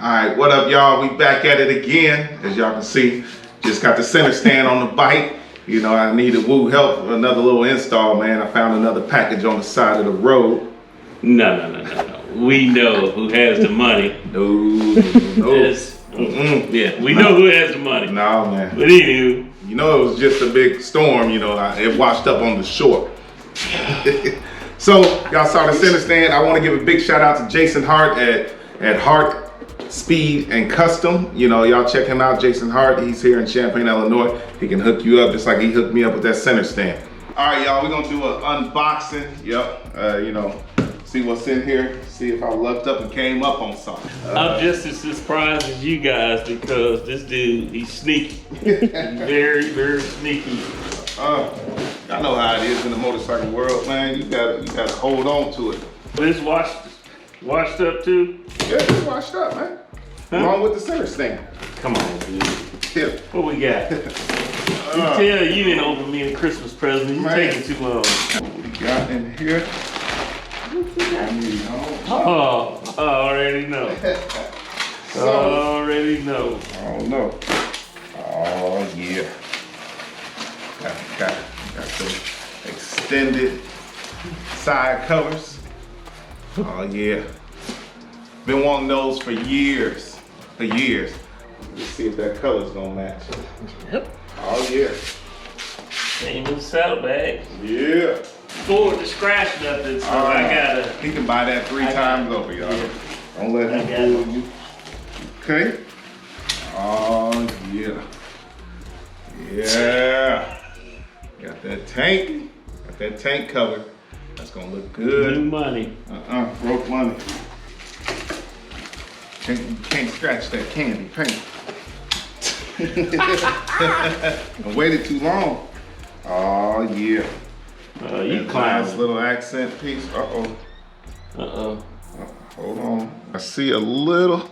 Alright, what up y'all? We back at it again. As y'all can see, just got the center stand on the bike. You know, I needed woo help with another little install, man. I found another package on the side of the road. No. We know who has the money. No. Yeah, we know who has the money. No, man. But anywho. You know, it was just a big storm, you know, it washed up on the shore. So, y'all saw the center stand. I want to give a big shout out to Jason Hart at Hart Speed and Custom. You know, y'all check him out, Jason Hart. He's here in Champaign, Illinois. He can hook you up just like he hooked me up with that center stand. All right, y'all, we're gonna do an unboxing. Yep, you know, see what's in here. See if I lucked up and came up on something. I'm just as surprised as you guys because this dude, he's sneaky. Very, very sneaky. I know how it is in the motorcycle world, man. You gotta hold on to it. But it's washed up too? Yeah, it's washed up, man. Huh? Along with the center stand. Come on, dude. Yeah. What we got? You tell you didn't open me a Christmas present. You taking too long. What we got in here? Oh, I already know. Already know. I don't know. Oh yeah. Got some extended side covers. Oh yeah. Been wanting those for years. Let's see if that color's gonna match. Yep. Oh yeah. Same with the saddlebags. Yeah. Forward to scratch nothing, so I gotta. He can buy that 3 times over, y'all. Yeah. Don't let him fool you. Okay. Oh yeah. Yeah. Got that tank. Got that tank covered. That's gonna look good. New money. Broke money. Can't scratch that candy paint. I waited too long. Oh yeah. You Nice clown. little accent piece. Uh-oh. Hold on. I see a little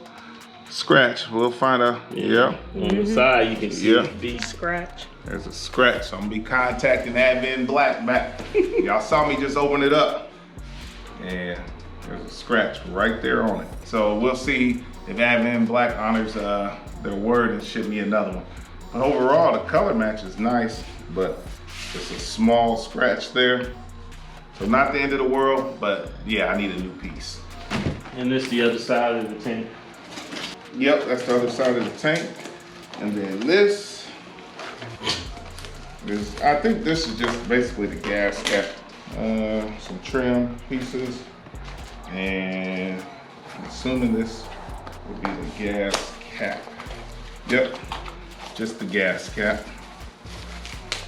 scratch. We'll find out. Yeah. On the side you can see the scratch. There's a scratch. So I'm gonna be contacting Advanblack back. Y'all saw me just open it up. And there's a scratch right there on it. So we'll see if Advanblack honors their word and ship me another one. But overall, the color match is nice, but it's a small scratch there. So not the end of the world, but yeah, I need a new piece. And this the other side of the tank. Yep, that's the other side of the tank. And then this is, I think this is just basically the gas cap. Some trim pieces. And I'm assuming this would be the gas cap. Yep, just the gas cap.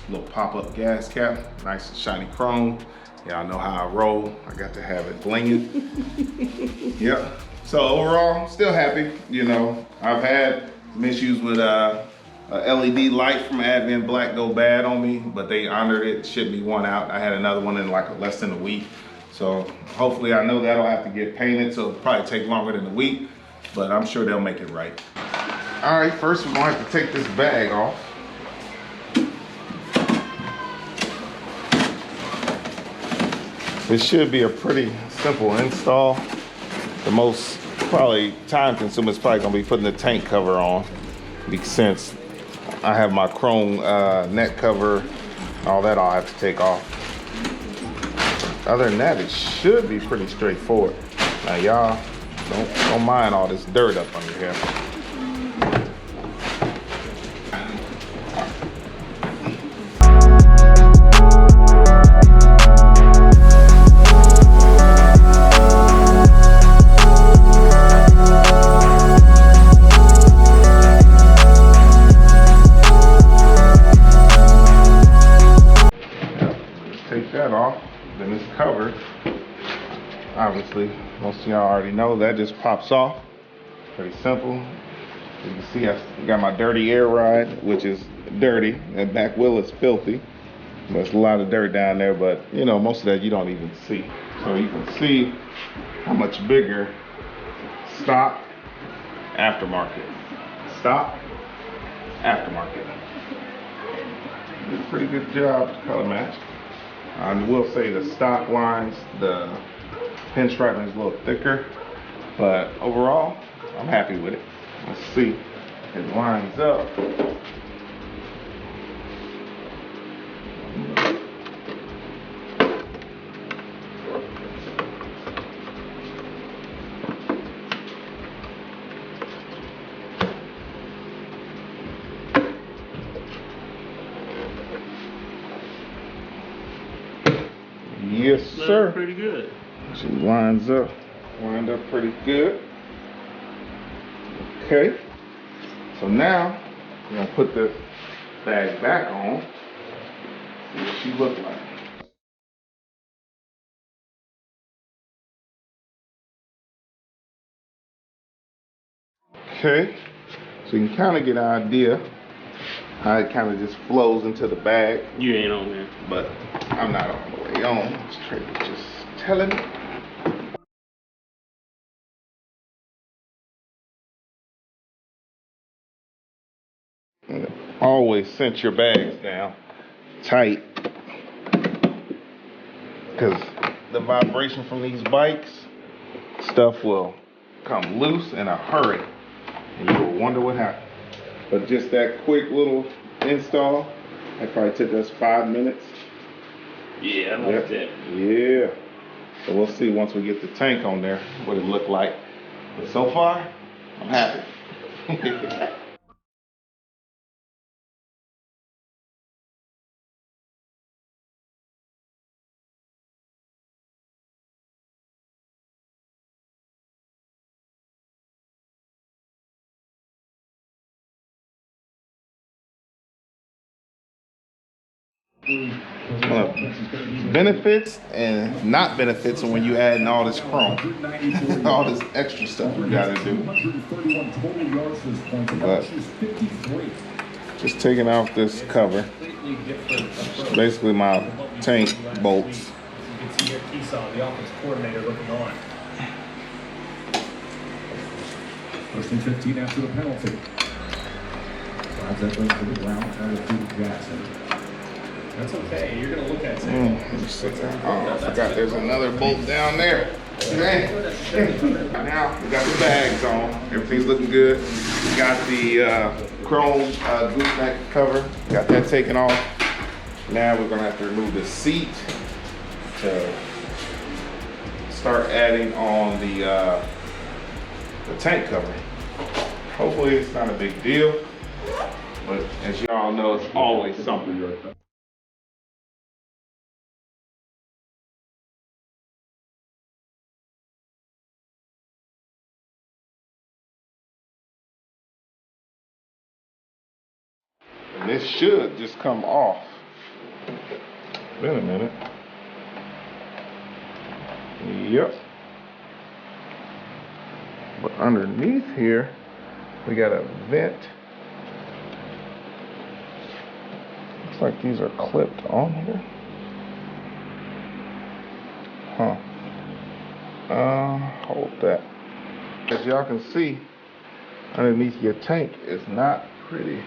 Little pop-up gas cap, nice and shiny chrome. Y'all know how I roll. I got to have it blinging. Yep. So overall, still happy. You know, I've had some issues with a LED light from Advanblack go bad on me, but they honored it, shipped me one out. I had another one in like less than a week. So hopefully, I know that'll have to get painted, so it'll probably take longer than a week, but I'm sure they'll make it right. All right, first we're gonna have to take this bag off. This should be a pretty simple install. The most probably time consuming is probably gonna be putting the tank cover on, because since I have my chrome neck cover, all that I'll have to take off. Other than that, it should be pretty straightforward. Now y'all, don't mind all this dirt up under here. Take that off. Then it's covered. Obviously, most of y'all already know that just pops off. Pretty simple. You can see I got my dirty air ride, which is dirty. That back wheel is filthy. There's a lot of dirt down there, but you know, most of that you don't even see. So you can see how much bigger stock, aftermarket. Stock, aftermarket. Did a pretty good job to color match. I will say the stock lines, the pinstriping is a little thicker, but overall, I'm happy with it. Let's see. It lines up. Yes, sir. Pretty good. She lines up. Lined up pretty good. Okay. So now we're gonna put the bag back on. See what she look like. Okay. So you can kind of get an idea how it kind of just flows into the bag. You ain't on there. But I'm not all the way on. This trick is just telling me. And always cinch your bags down tight, because the vibration from these bikes, stuff will come loose in a hurry and you will wonder what happened. But just that quick little install, that probably took us 5 minutes. Yeah, I like that. Yeah. So we'll see once we get the tank on there what it look like. But so far, I'm happy. Benefits and not benefits when you add in all this chrome, all this extra stuff you gotta do. But just taking off this cover, it's basically my tank bolts. You can see your Keesaw, the offense coordinator, looking on. First and 15 after the penalty. Drives that lane to the ground, trying to feed Jackson. That's okay. You're going to look at it. Oh, I forgot there's another bolt down there. Dang. Now we got the bags on. Everything's looking good. We got the chrome gooseneck cover. Got that taken off. Now we're gonna have to remove the seat to start adding on the tank cover. Hopefully it's not a big deal, but as y'all know, it's always something. And this should just come off. Wait a minute. Yep. But underneath here, we got a vent. Looks like these are clipped on here. Hold that. As y'all can see, underneath your tank is not pretty.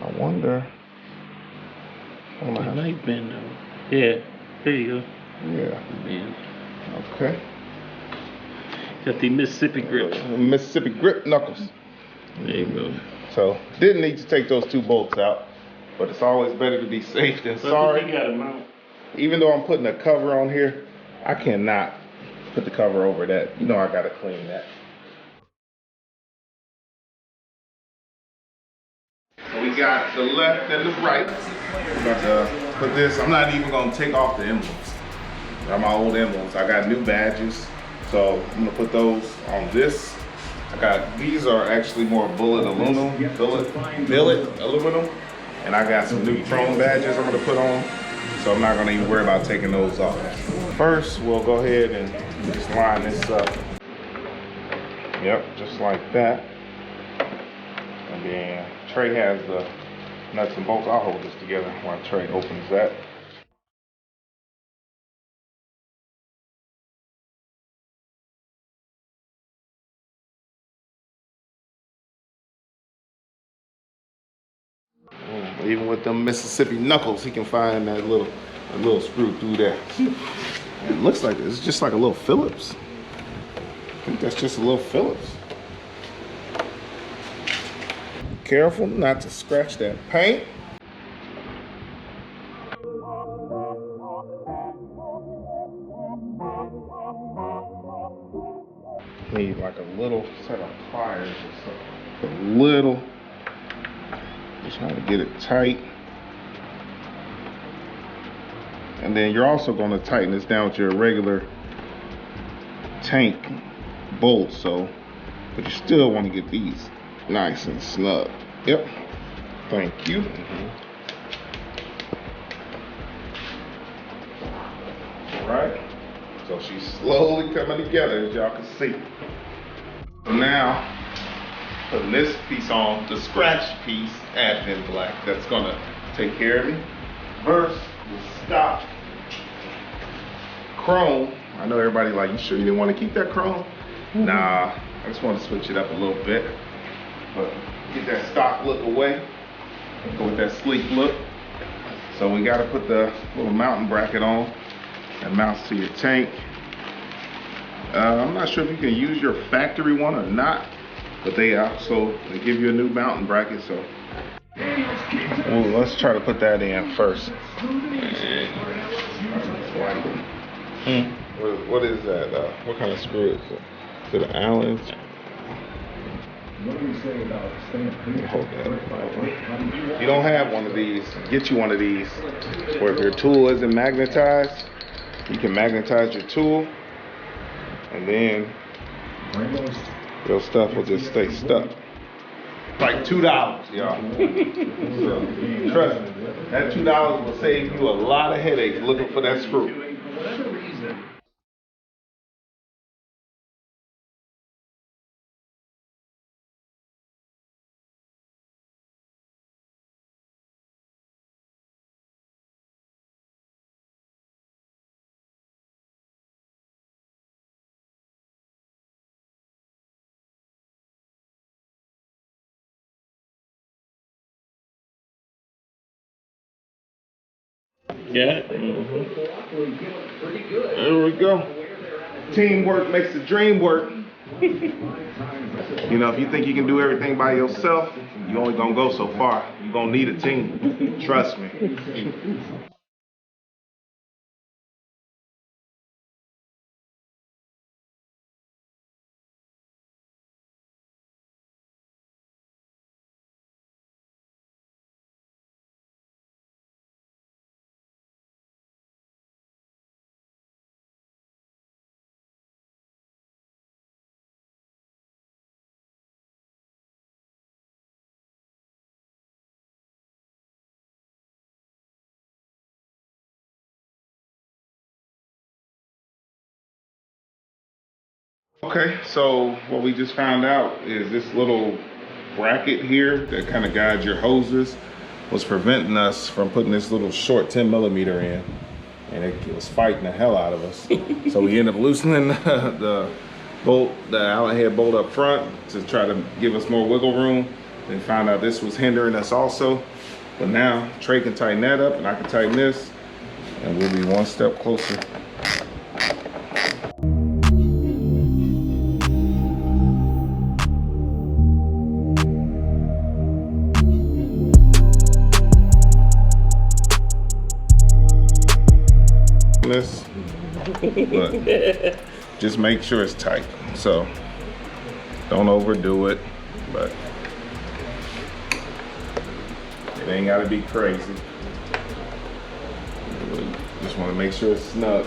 I wonder. It might bend though. Yeah, there you go. Yeah. Bend. Okay. Got the Mississippi grip. Mississippi grip knuckles. There you go. So didn't need to take those two bolts out, but it's always better to be safe than sorry. You got them out. Even though I'm putting a cover on here, I cannot put the cover over that. You know I gotta clean that. So we got the left and the right. I'm about to put this. I'm not even gonna take off the emblems. They're my old emblems. I got new badges, so I'm gonna put those on this. These are actually more billet aluminum, and I got some new chrome badges I'm gonna put on, so I'm not gonna even worry about taking those off. First, we'll go ahead and just line this up. Yep, just like that. And then Trey has the nuts and bolts. I'll hold this together while Trey opens that. Even with them Mississippi knuckles, he can find that little screw through there. It looks like it's just like a little Phillips. I think that's just a little Phillips. Careful not to scratch that paint. Need like a little set of pliers or something. A little. Just trying to get it tight. And then you're also going to tighten this down with your regular tank bolts. So, but you still want to get these nice and snug. Yep. Thank you. All right. So she's slowly coming together, as y'all can see. So now, putting this piece on, the scratch piece, Advanblack, that's gonna take care of me. Versus the stock chrome. I know everybody like, you sure you didn't want to keep that chrome? Nah, I just want to switch it up a little bit. But get that stock look away, go with that sleek look. So we gotta put the little mounting bracket on that mounts to your tank. I'm not sure if you can use your factory one or not, but they give you a new mounting bracket. So let's try to put that in first. What is that? What kind of screw is it? Is it an Allen? What do you say about staying pretty? If you don't have one of these, get you one of these. Or if your tool isn't magnetized, you can magnetize your tool, and then your stuff will just stay stuck. Like $2, y'all. So, trust me, that $2 will save you a lot of headaches looking for that screw. Yeah. There we go. Teamwork makes the dream work. You know, if you think you can do everything by yourself, you only gonna go so far. You're gonna need a team. Trust me. Okay, so what we just found out is this little bracket here that kind of guides your hoses was preventing us from putting this little short 10mm in, and it was fighting the hell out of us. So we ended up loosening the bolt, the Allen head bolt up front to try to give us more wiggle room. Then found out this was hindering us also. But now Trey can tighten that up and I can tighten this, and we'll be one step closer. This, but just make sure it's tight. So don't overdo it, but it ain't gotta be crazy. Just want to make sure it's snug.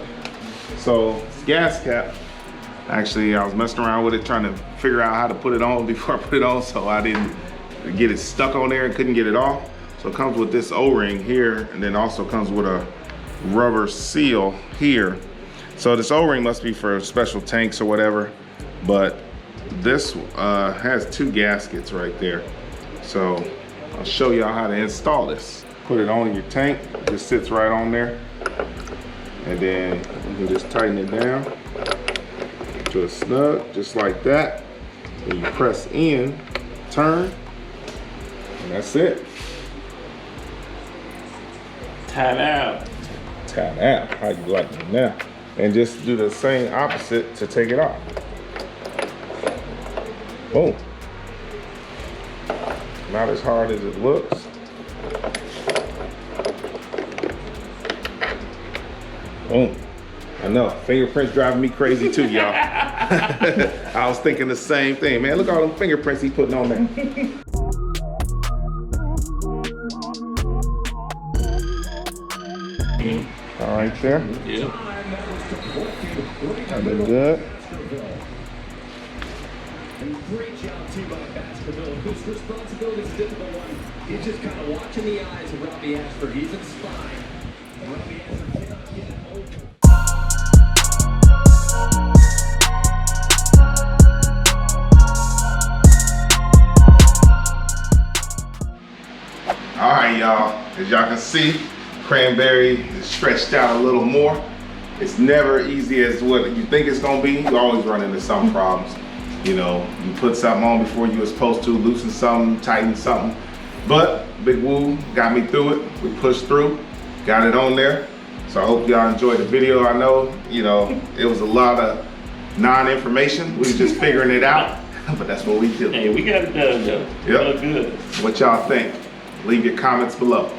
So it's gas cap. Actually, I was messing around with it trying to figure out how to put it on before I put it on, so I didn't get it stuck on there and couldn't get it off. So it comes with this O-ring here, and then also comes with a rubber seal here. So this O-ring must be for special tanks or whatever, but this has 2 gaskets right there. So I'll show y'all how to install this. Put it on your tank, it just sits right on there. And then you can just tighten it down to a snug, just like that. Then you press in, turn, and that's it. Time out. Time out, how you like it now. And just do the same opposite to take it off. Boom. Not as hard as it looks. Boom. I know, fingerprints driving me crazy too, y'all. I was thinking the same thing, man. Look at all them fingerprints he's putting on there. All right there. Yeah. That look good. Great job, team by Baskerville, whose responsibility is a difficult one. He's just kind of watching the eyes of Robbie Ashford. He's in spine. Robbie Ashford cannot get it open. All right, y'all. As y'all can see, cranberry is stretched out a little more. It's never easy as what you think it's gonna be. You always run into some problems. You know, you put something on before you were supposed to, loosen something, tighten something. But Big Woo got me through it. We pushed through, got it on there. So I hope y'all enjoyed the video. I know, you know, it was a lot of non-information. We were just figuring it out, but that's what we do. Hey, we got it done though. Yep. Look good. What y'all think? Leave your comments below.